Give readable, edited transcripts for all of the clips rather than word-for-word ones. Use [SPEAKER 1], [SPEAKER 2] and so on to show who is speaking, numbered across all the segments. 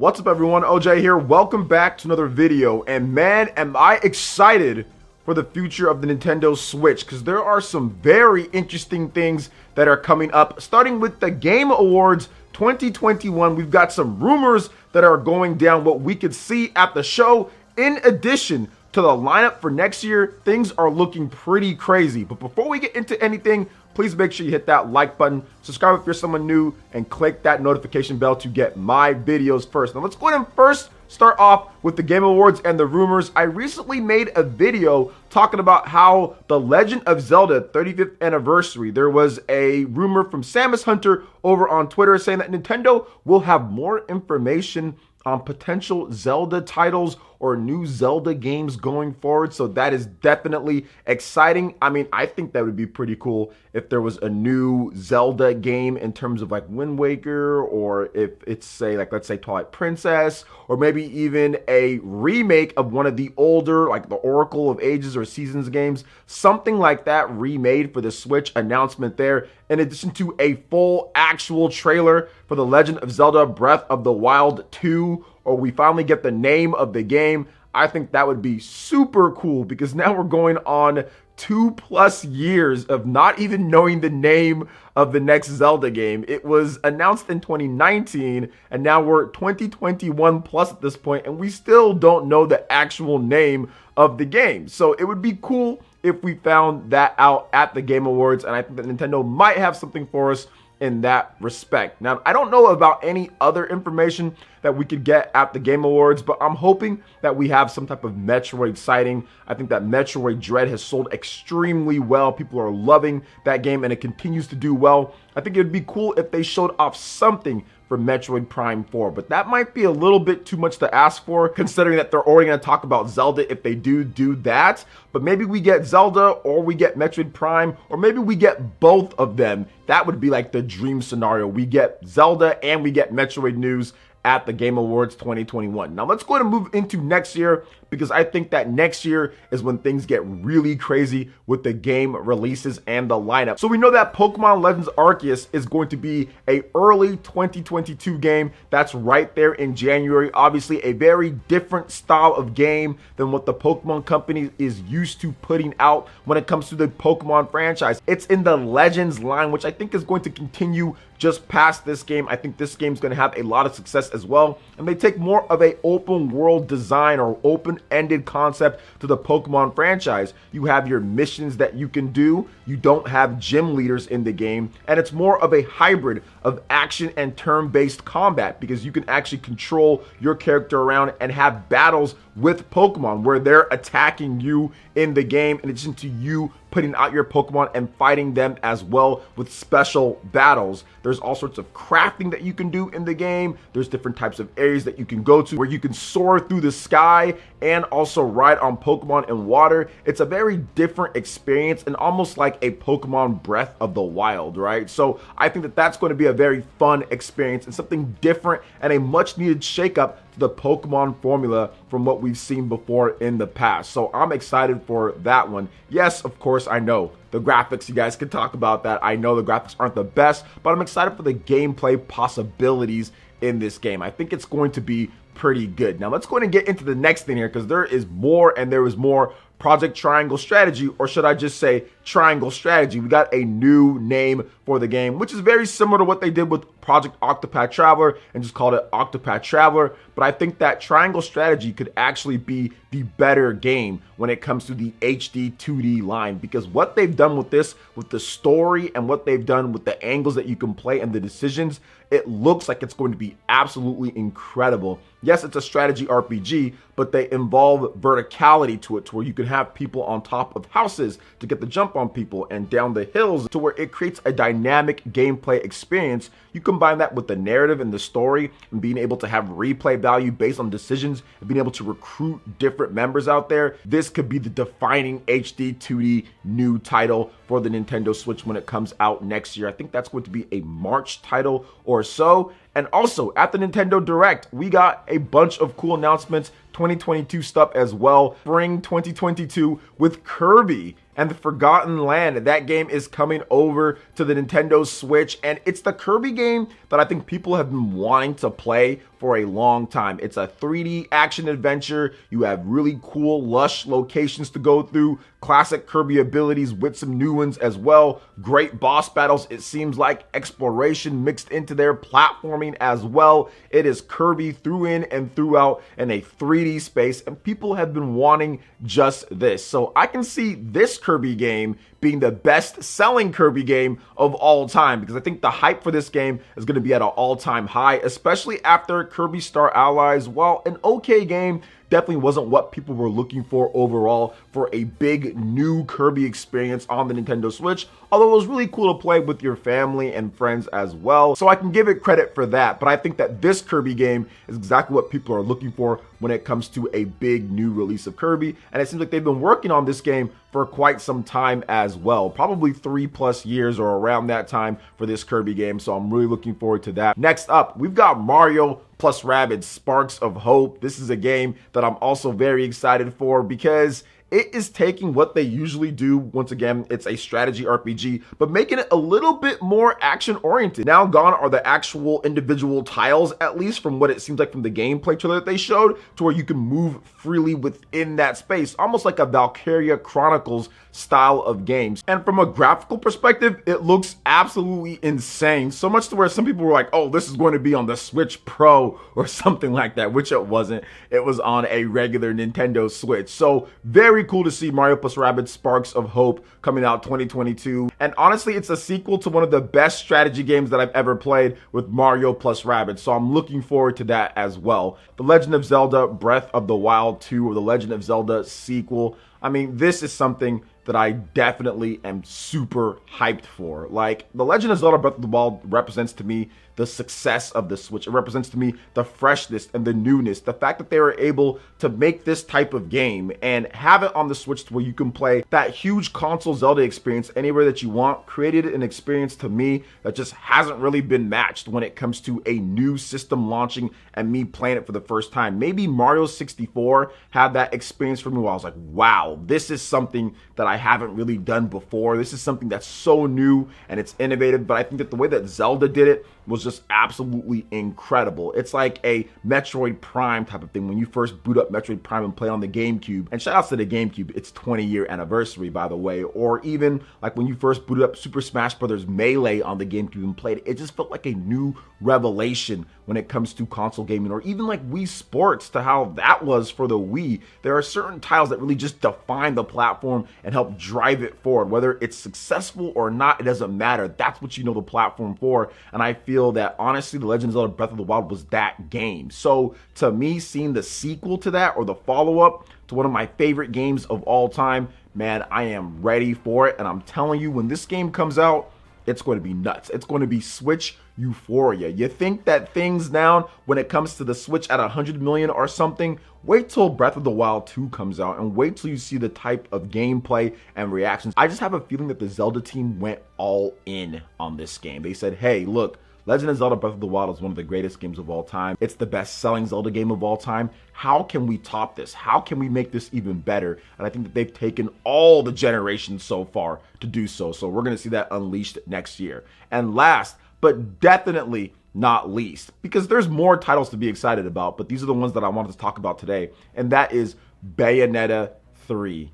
[SPEAKER 1] What's up everyone, OJ here. Welcome back to another video, and man, am I excited for the future of the Nintendo Switch, because there are some very interesting things that are coming up. Starting with the Game Awards 2021, we've got some rumors that are going down, what we could see at the show. In addition to the lineup for next year, things are looking pretty crazy. But before we get into anything, please make sure you hit that like button, subscribe if you're someone new, and click that notification bell to get my videos first. Now let's go ahead and first start off with the Game Awards and the rumors. I recently made a video talking about how the Legend of Zelda 35th anniversary, there was a rumor from Samus Hunter over on Twitter saying that Nintendo will have more information on potential Zelda titles or new Zelda games going forward. So that is definitely exciting. I mean, I think that would be pretty cool if there was a new Zelda game in terms of like Wind Waker, or if it's say like, let's say Twilight Princess, or maybe even a remake of one of the older, like the Oracle of Ages or Seasons games, something like that remade for the Switch. Announcement there, in addition to a full actual trailer for The Legend of Zelda Breath of the Wild 2, or we finally get the name of the game. I think that would be super cool, because now we're going on 2+ years of not even knowing the name of the next Zelda game. It was announced in 2019, and now we're 2021 plus at this point, and we still don't know the actual name of the game. So it would be cool if we found that out at the Game Awards, and I think that Nintendo might have something for us in that respect. Now, I don't know about any other information that we could get at the Game Awards, but I'm hoping that we have some type of Metroid sighting. I think that Metroid Dread has sold extremely well. People are loving that game, and it continues to do well. I think it would be cool if they showed off something for Metroid Prime 4, but that might be a little bit too much to ask for, considering that they're already going to talk about Zelda if they do that. But maybe we get Zelda, or we get Metroid Prime, or maybe we get both of them. That would be like the dream scenario. We get Zelda and we get Metroid news at the Game Awards 2021. Now let's go ahead and move into next year, because I think that next year is when things get really crazy with the game releases and the lineup. So we know that Pokemon Legends Arceus is going to be a early 2022 game. That's right there in January. Obviously a very different style of game than what the Pokemon company is used to putting out when it comes to the Pokemon franchise. It's in the Legends line, which I think is going to continue just past this game. I think this game's going to have a lot of success as well, and they take more of a open world design or open-ended concept to the Pokemon franchise. You have your missions that you can do. You don't have gym leaders in the game, and it's more of a hybrid of action and turn-based combat, because you can actually control your character around and have battles with Pokemon where they're attacking you in the game, in addition to you putting out your Pokemon and fighting them as well with special battles. There's all sorts of crafting that you can do in the game. There's different types of areas that you can go to where you can soar through the sky and also ride on Pokemon in water. It's a very different experience, and almost like a Pokemon Breath of the Wild, right? So I think that that's going to be a very fun experience and something different and a much needed shakeup to the Pokemon formula from what we've seen before in the past. So I'm excited for that one. Yes, of course, I know the graphics, you guys can talk about that. I know the graphics aren't the best, but I'm excited for the gameplay possibilities in this game. I think it's going to be pretty good. Now let's go ahead and get into the next thing here, because there is more, and there is more. Project Triangle Strategy, or should I just say Triangle Strategy. We got a new name for the game, which is very similar to what they did with Project Octopath Traveler and just called it Octopath Traveler. But I think that Triangle Strategy could actually be the better game when it comes to the HD 2D line, because what they've done with this, with the story and what they've done with the angles that you can play and the decisions, it looks like it's going to be absolutely incredible. Yes, it's a strategy RPG, but they involve verticality to it, to where you can have people on top of houses to get the jump on people and down the hills, to where it creates a dynamic gameplay experience. You combine that with the narrative and the story, and being able to have replay value based on decisions, and being able to recruit different members out there. This could be the defining HD 2D new title for the Nintendo Switch when it comes out next year. I think that's going to be a March title or so. And also at the Nintendo Direct, we got a bunch of cool announcements, 2022 stuff as well. Spring 2022 with Kirby and the Forgotten Land. That game is coming over to the Nintendo Switch, and it's the Kirby game that I think people have been wanting to play for a long time. It's a 3D action adventure. You have really cool, lush locations to go through, classic Kirby abilities with some new ones as well. Great boss battles, it seems like, exploration mixed into their platforming as well. It is Kirby through in and throughout in a 3D space, and people have been wanting just this. So I can see this Kirby game being the best selling Kirby game of all time, because I think the hype for this game is going to be at an all-time high, especially after Kirby Star Allies, while an okay game, definitely wasn't what people were looking for overall for a big new Kirby experience on the Nintendo Switch, although it was really cool to play with your family and friends as well. So I can give it credit for that, but I think that this Kirby game is exactly what people are looking for when it comes to a big new release of Kirby, and it seems like they've been working on this game for quite some time as well, probably 3+ years or around that time for this Kirby game, so I'm really looking forward to that. Next up, we've got Mario plus Rabbids Sparks of Hope. This is a game that I'm also very excited for because it is taking what they usually do. Once again, it's a strategy RPG, but making it a little bit more action oriented. Now gone are the actual individual tiles, at least from what it seems like from the gameplay trailer that they showed, to where you can move freely within that space, almost like a Valkyria Chronicles style of games. And from a graphical perspective, it looks absolutely insane. So much to where some people were like, oh, this is going to be on the Switch Pro or something like that, which it wasn't. It was on a regular Nintendo Switch. So very cool to see Mario plus Rabbids Sparks of Hope coming out 2022. And honestly, it's a sequel to one of the best strategy games that I've ever played with Mario plus Rabbids. So I'm looking forward to that as well. The Legend of Zelda Breath of the Wild 2, or the Legend of Zelda sequel. I mean, this is something that I definitely am super hyped for. Like, The Legend of Zelda Breath of the Wild represents to me the success of the Switch. It represents to me the freshness and the newness. The fact that they were able to make this type of game and have it on the Switch to where you can play that huge console Zelda experience anywhere that you want, created an experience to me that just hasn't really been matched when it comes to a new system launching and me playing it for the first time. Maybe Mario 64 had that experience for me where I was like, wow, this is something that I haven't really done before. This is something that's so new and it's innovative, but I think that the way that Zelda did it was just absolutely incredible. It's like a Metroid Prime type of thing when you first boot up Metroid Prime and play on the GameCube. And shout outs to the GameCube, it's 20-year anniversary, by the way. Or even like when you first booted up Super Smash Bros. Melee on the GameCube and played it, it just felt like a new revelation when it comes to console gaming. Or even like Wii Sports, to how that was for the Wii. There are certain titles that really just define the platform and help drive it forward. Whether it's successful or not, it doesn't matter. That's what you know the platform for. And I feel that honestly, The Legend of Zelda Breath of the Wild was that game. So to me, seeing the sequel to that, or the follow-up to one of my favorite games of all time, man, I am ready for it. And I'm telling you, when this game comes out, it's going to be nuts. It's going to be Switch euphoria. You think that things now, when it comes to the Switch at 100 million or something, wait till Breath of the Wild 2 comes out and wait till you see the type of gameplay and reactions. I just have a feeling that the Zelda team went all in on this game. They said, hey, look, Legend of Zelda Breath of the Wild is one of the greatest games of all time. It's the best-selling Zelda game of all time. How can we top this? How can we make this even better? And I think that they've taken all the generations so far to do so. So we're going to see that unleashed next year. And last, but definitely not least, because there's more titles to be excited about, but these are the ones that I wanted to talk about today, and that is Bayonetta 3.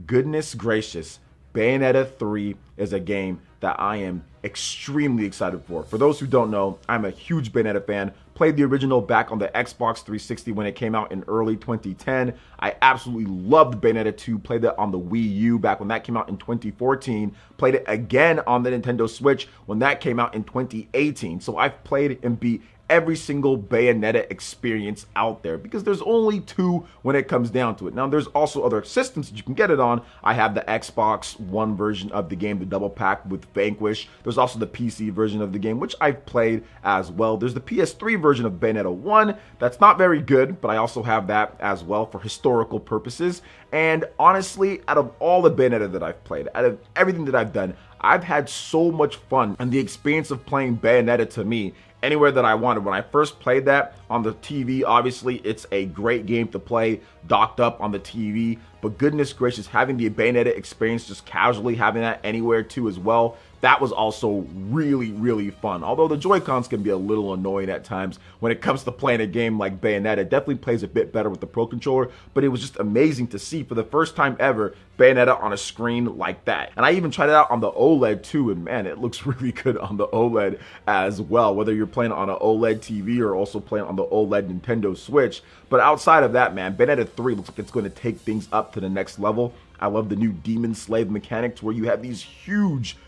[SPEAKER 1] Goodness gracious, Bayonetta 3 is a game that I am extremely excited for. For those who don't know, I'm a huge Bayonetta fan. Played the original back on the Xbox 360 when it came out in early 2010. I absolutely loved Bayonetta 2. Played it on the Wii U back when that came out in 2014. Played it again on the Nintendo Switch when that came out in 2018. So I've played and beat every single Bayonetta experience out there, because there's only 2 when it comes down to it. Now, there's also other systems that you can get it on. I have the Xbox One version of the game, the double pack with Vanquish. There's also the PC version of the game, which I've played as well. There's the PS3 version of Bayonetta 1. That's not very good, but I also have that as well for historical purposes. And honestly, out of all the Bayonetta that I've played, out of everything that I've done, I've had so much fun, and the experience of playing Bayonetta to me anywhere that I wanted. When I first played that on the TV, obviously it's a great game to play docked up on the TV, but goodness gracious, having the Bayonetta experience, just casually having that anywhere too as well, that was also really, really fun. Although the Joy-Cons can be a little annoying at times when it comes to playing a game like Bayonetta. It definitely plays a bit better with the Pro Controller, but it was just amazing to see for the first time ever Bayonetta on a screen like that. And I even tried it out on the OLED too, and man, it looks really good on the OLED as well, whether you're playing on an OLED TV or also playing on the OLED Nintendo Switch. But outside of that, man, Bayonetta 3 looks like it's going to take things up to the next level. I love the new Demon Slave mechanics where you have these huge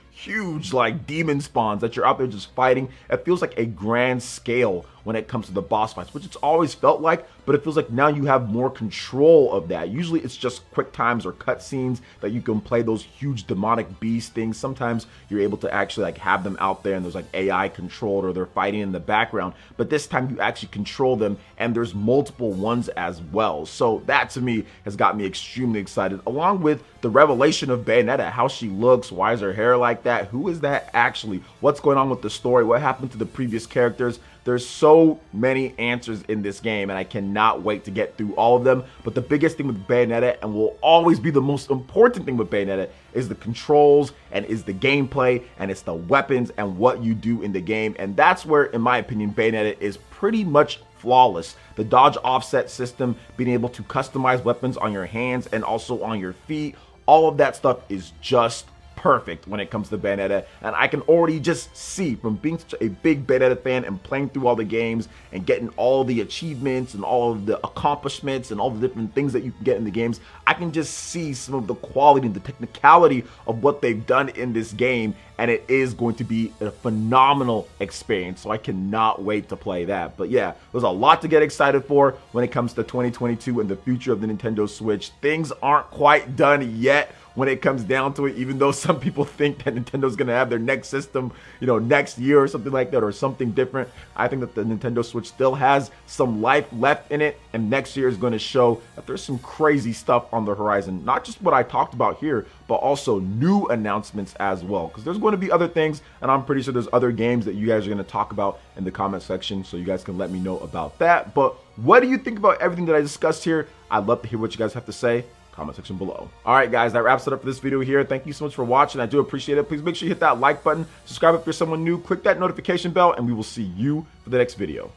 [SPEAKER 1] like demon spawns that you're out there just fighting. It feels like a grand scale when it comes to the boss fights, which it's always felt like, but it feels like now you have more control of that. Usually it's just quick times or cutscenes that you can play those huge demonic beast things. Sometimes you're able to actually like have them out there and there's like AI controlled or they're fighting in the background, but this time you actually control them and there's multiple ones as well. So that to me has got me extremely excited, along with the revelation of Bayonetta, how she looks, why is her hair like that, who is that actually, what's going on with the story, what happened to the previous characters. There's so many answers in this game and I cannot wait to get through all of them. But the biggest thing with Bayonetta, and will always be the most important thing with Bayonetta, is the controls and is the gameplay and it's the weapons and what you do in the game. And that's where, in my opinion, Bayonetta is pretty much flawless. The dodge offset system, being able to customize weapons on your hands and also on your feet, all of that stuff is just perfect when it comes to Bayonetta, and I can already just see from being such a big Bayonetta fan and playing through all the games and getting all the achievements and all of the accomplishments and all the different things that you can get in the games, I can just see some of the quality and the technicality of what they've done in this game, and it is going to be a phenomenal experience, so I cannot wait to play that. But yeah, there's a lot to get excited for when it comes to 2022 and the future of the Nintendo Switch. Things aren't quite done yet when it comes down to it, even though some people think that Nintendo's gonna have their next system, you know, next year or something like that, or something different. I think that the Nintendo Switch still has some life left in it, and next year is gonna show that there's some crazy stuff on the horizon. Not just what I talked about here, but also new announcements as well, because there's going to be other things, and I'm pretty sure there's other games that you guys are gonna talk about in the comment section, so you guys can let me know about that. But what do you think about everything that I discussed here? I'd love to hear what you guys have to say. Comment section below. All right, guys, that wraps it up for this video here. Thank you so much for watching. I do appreciate it. Please make sure you hit that like button, subscribe if you're someone new, click that notification bell, and we will see you for the next video.